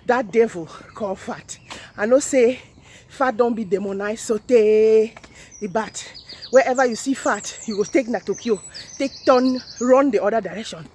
that devil called fat. I know say fat don't be demonized, so the bad. Wherever you see fat, you go take na Tokyo, take turn, run the other direction.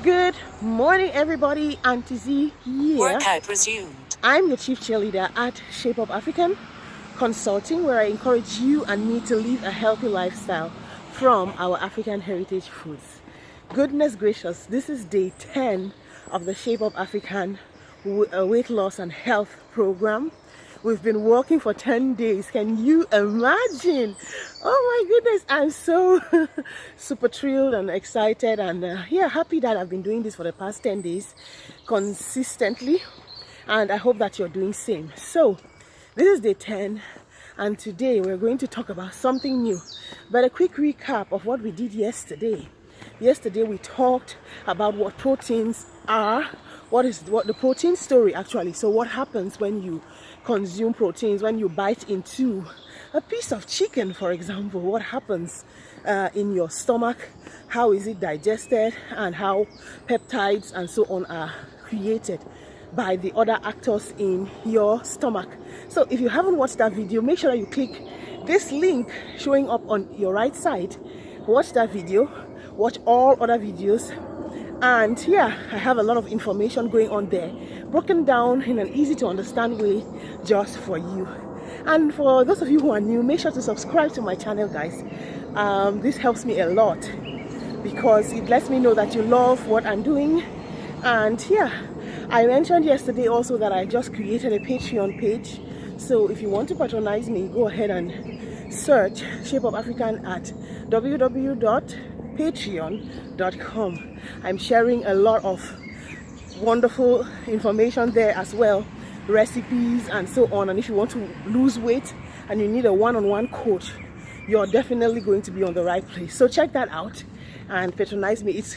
Good morning, everybody. Auntie Z here. Workout resumed. I'm your chief cheerleader at Shape Up African Consulting, where I encourage you and me to live a healthy lifestyle from our African heritage foods. Goodness gracious, this is day 10 of the Shape Up African weight loss and health program. We've been working for 10 days. Can you imagine? Oh my goodness, I'm so super thrilled and excited and happy that I've been doing this for the past 10 days consistently, and I hope that you're doing same. So this is day 10 and today we're going to talk about something new, but a quick recap of what we did yesterday. Yesterday we talked about what proteins are, what the protein story actually. So what happens when you consume proteins, when you bite into a piece of chicken, for example? What happens in your stomach? How is it digested, and how peptides and so on are created by the other actors in your stomach. So if you haven't watched that video, make sure that you click this link showing up on your right side. Watch that video, watch all other videos, and I have a lot of information going on there, broken down in an easy to understand way just for you. And for those of you who are new, make sure to subscribe to my channel, guys. This helps me a lot because it lets me know that you love what I'm doing. And I mentioned yesterday also that I just created a Patreon page, so if you want to patronize me, go ahead and search Shape Up African at www.patreon.com. I'm sharing a lot of wonderful information there as well, recipes and so on. And if you want to lose weight and you need a one-on-one coach, you're definitely going to be on the right place. So check that out and patronize me. It's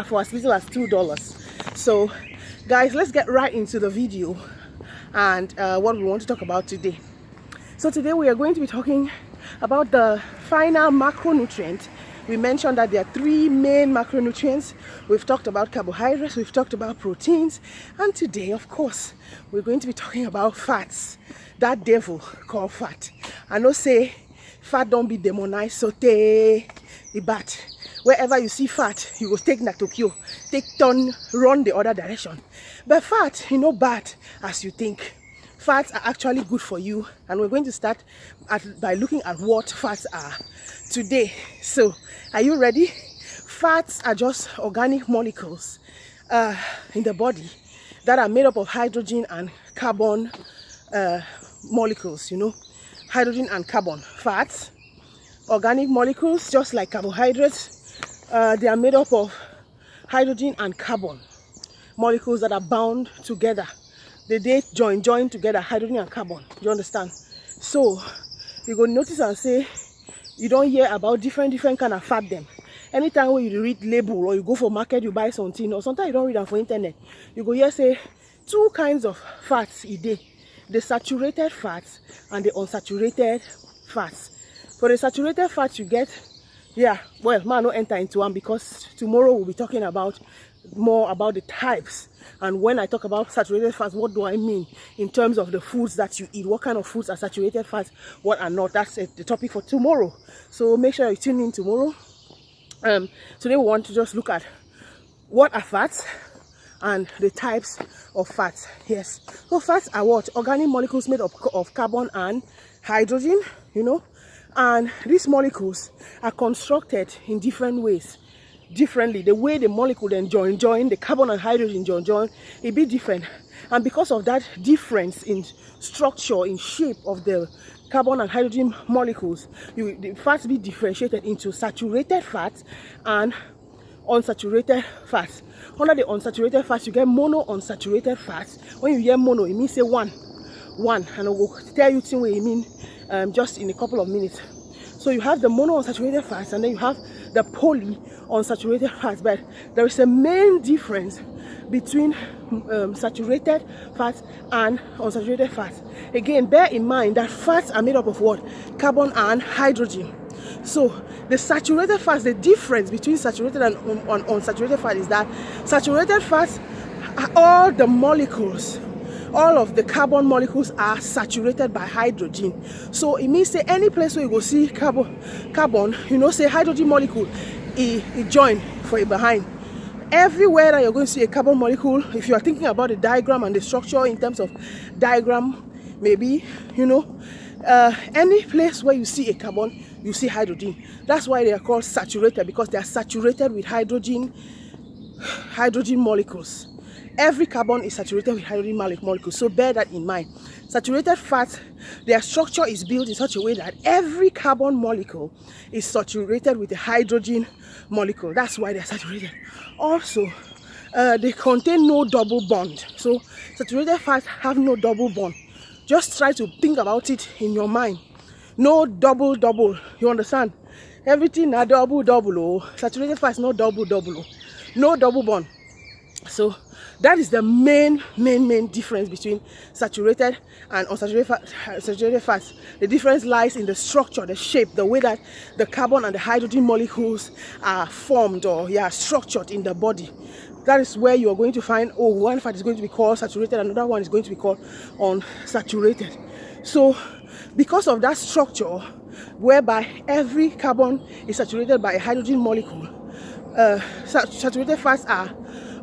for as little as $2. So guys, let's get right into the video and what we want to talk about today. So today we are going to be talking about the final macronutrient. We mentioned that there are 3 main macronutrients. We've talked about carbohydrates, we've talked about proteins, and today, of course, we're going to be talking about fats. That devil called fat. I know say fat don't be demonized, so the bad. Wherever you see fat, you go take na Tokyo, take turn, run the other direction. But fat, bad as you think. Fats are actually good for you, and we're going to start by looking at what fats are today. So are you ready? Fats are just organic molecules in the body that are made up of hydrogen and carbon molecules. Hydrogen and carbon. Fats, organic molecules, just like carbohydrates, they are made up of hydrogen and carbon molecules that are bound together. They join together, hydrogen and carbon. You understand? So you go notice and say you don't hear about different kind of fat them. Anytime when you read label or you go for market, you buy something, or sometimes you don't read them for internet, you go here say 2 kinds of fats a day: the saturated fats and the unsaturated fats. For the saturated fats you get, man, no enter into one because tomorrow we'll be talking about more about the types. And when I talk about saturated fats, what do I mean in terms of the foods that you eat? What kind of foods are saturated fats, what are not? That's the topic for tomorrow. So make sure you tune in tomorrow. Today we want to just look at what are fats and the types of fats. Yes. So fats are what? Organic molecules made up of carbon and hydrogen, and these molecules are constructed in different ways. Differently, the way the molecule then join the carbon and hydrogen join it be different, and because of that difference in structure, in shape of the carbon and hydrogen molecules, the fats be differentiated into saturated fats and unsaturated fats. Under the unsaturated fats, you get monounsaturated fats. When you hear mono, it means say one. one, and I will tell you what I mean just in a couple of minutes. So you have the monounsaturated fats, and then you have the polyunsaturated fats. But there is a main difference between saturated fats and unsaturated fats. Again, bear in mind that fats are made up of what? Carbon and hydrogen. So the saturated fats, the difference between saturated and unsaturated fat is that saturated fats are all the molecules, all of the carbon molecules are saturated by hydrogen. So it means say any place where you go see carbon, you know, say hydrogen molecule, it join for it behind. Everywhere that you're going to see a carbon molecule, if you are thinking about the diagram and the structure in terms of diagram, maybe, you know, any place where you see a carbon, you see hydrogen. That's why they are called saturated, because they are saturated with hydrogen molecules. Every carbon is saturated with hydrogen molecules, so bear that in mind. Saturated fats, their structure is built in such a way that every carbon molecule is saturated with a hydrogen molecule. That's why they're saturated. Also, they contain no double bond. So saturated fats have no double bond. Just try to think about it in your mind. No double, you understand? Everything are double. Oh, saturated fats no double. Oh, no double bond. So that is the main difference between saturated and unsaturated fats. The difference lies in the structure, the shape, the way that the carbon and the hydrogen molecules are formed or structured in the body. That is where you are going to find, oh, one fat is going to be called saturated, another one is going to be called unsaturated. So because of that structure, whereby every carbon is saturated by a hydrogen molecule, saturated fats are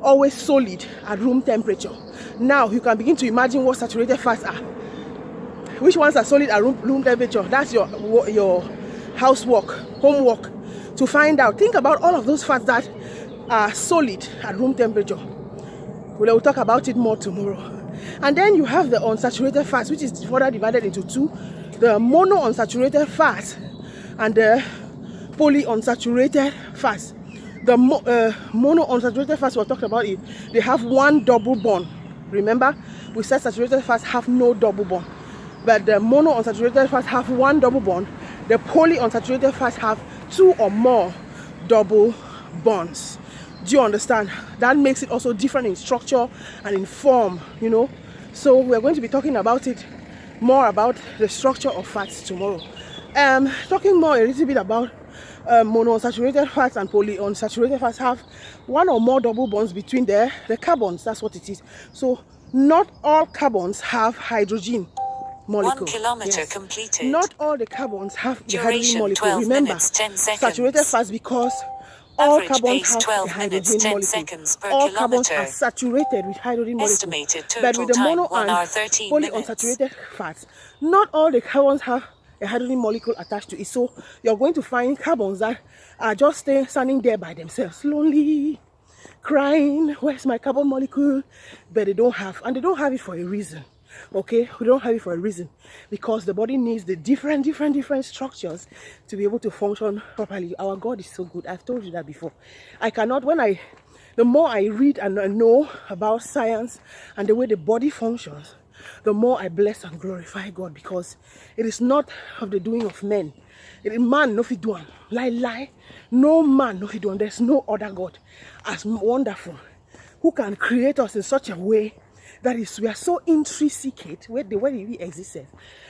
always solid at room temperature. Now you can begin to imagine what saturated fats are. Which ones are solid at room temperature? That's your homework to find out. Think about all of those fats that are solid at room temperature. We'll talk about it more tomorrow. And then you have the unsaturated fats, which is further divided into two: the monounsaturated fats and the polyunsaturated fats. The monounsaturated fats we're talking about, they have one double bond. Remember, we said saturated fats have no double bond, but the monounsaturated fats have one double bond. The polyunsaturated fats have two or more double bonds. Do you understand? That makes it also different in structure and in form, you know. So we're going to be talking about it more, about the structure of fats tomorrow. Talking more a little bit about monounsaturated fats and polyunsaturated fats have one or more double bonds between the carbons. That's what it is. So not all carbons have hydrogen molecule. 1 kilometer completed. Not all the carbons have the hydrogen Duration molecule. 12 Remember, minutes, 10 seconds. saturated fats, because all Average carbons pace have 12 a hydrogen minutes, 10 molecule. seconds per All carbons kilometer. are saturated with hydrogen molecule. Estimated But total with the time, mono 1 and hour 13 polyunsaturated fats, not all the carbons have a hydrogen molecule attached to it. So you're going to find carbons that are just standing there by themselves, lonely, crying, where's my carbon molecule? But they don't have, and they don't have it for a reason. Okay, we don't have it for a reason, because the body needs the different structures to be able to function properly. Our God is so good. I've told you that before. I cannot, the more I read and know about science and the way the body functions, the more I bless and glorify God, because it is not of the doing of men. Man no fit do am. Lie. No man no fit do am. There's no other God as wonderful who can create us in such a way that is, we are so intricate where we exist.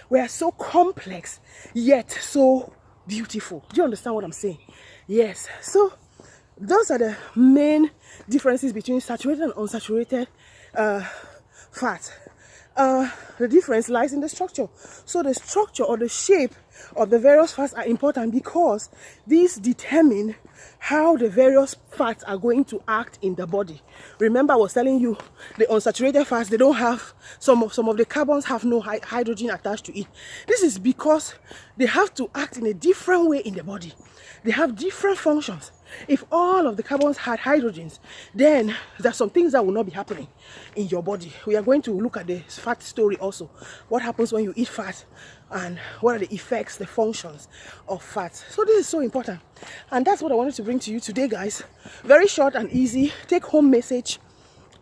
We are so complex yet so beautiful. Do you understand what I'm saying? Yes. So those are the main differences between saturated and unsaturated fat. The difference lies in the structure. So the structure or the shape of the various fats are important, because these determine how the various fats are going to act in the body. Remember, I was telling you the unsaturated fats, they don't have, some of the carbons have no hydrogen attached to it. This is because they have to act in a different way in the body. They have different functions. If all of the carbons had hydrogens, then there's some things that will not be happening in your body. We are going to look at the fat story also. What happens when you eat fat, and what are the effects, the functions of fat. So this is so important, and that's what I wanted to bring to you today, guys. Very short and easy take home message.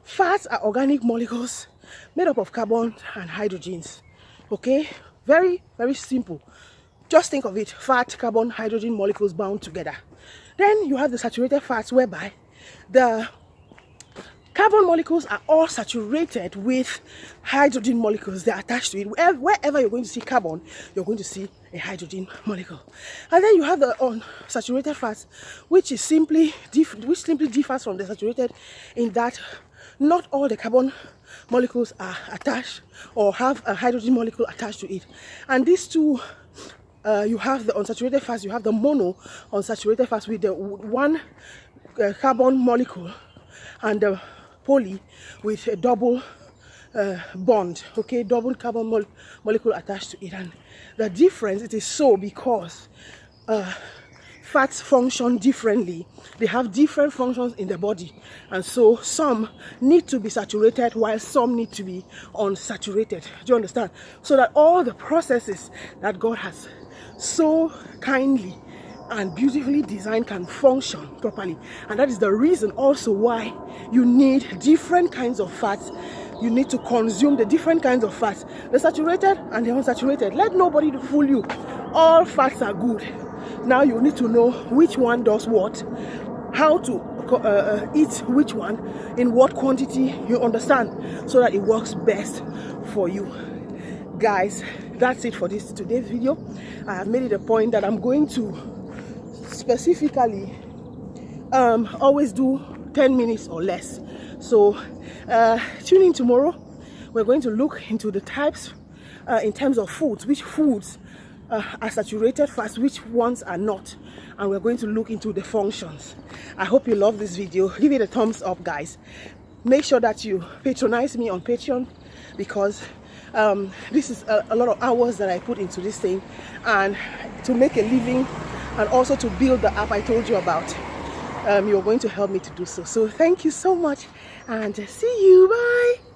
Fats are organic molecules made up of carbon and hydrogens. Okay, very, very simple. Just think of it: fat, carbon, hydrogen molecules bound together. Then you have the saturated fats, whereby the carbon molecules are all saturated with hydrogen molecules. They're attached to it. Wherever you're going to see carbon, you're going to see a hydrogen molecule. And then you have the unsaturated fats, which simply differs from the saturated in that not all the carbon molecules are attached or have a hydrogen molecule attached to it. And these two, you have the unsaturated fats, you have the mono unsaturated fats with the one carbon molecule, and the poly with a double bond, okay, double carbon molecule attached to it. And the difference, it is so because fats function differently. They have different functions in the body, and so some need to be saturated while some need to be unsaturated. Do you understand? So that all the processes that God has so kindly and beautifully designed can function properly. And that is the reason also why you need different kinds of fats. You need to consume the different kinds of fats, the saturated and the unsaturated. Let nobody fool you. All fats are good. Now you need to know which one does what, how to eat which one, in what quantity, you understand, so that it works best for you. Guys, that's it for today's video. I have made it a point that I'm going to specifically always do 10 minutes or less. So tune in tomorrow. We're going to look into the types in terms of foods, which foods are saturated fats, which ones are not, and we're going to look into the functions. I hope you love this video. Give it a thumbs up, guys. Make sure that you patronize me on Patreon, because this is a lot of hours that I put into this thing, and to make a living, and also to build the app I told you about. You're going to help me to do so. So thank you so much, and see you. Bye.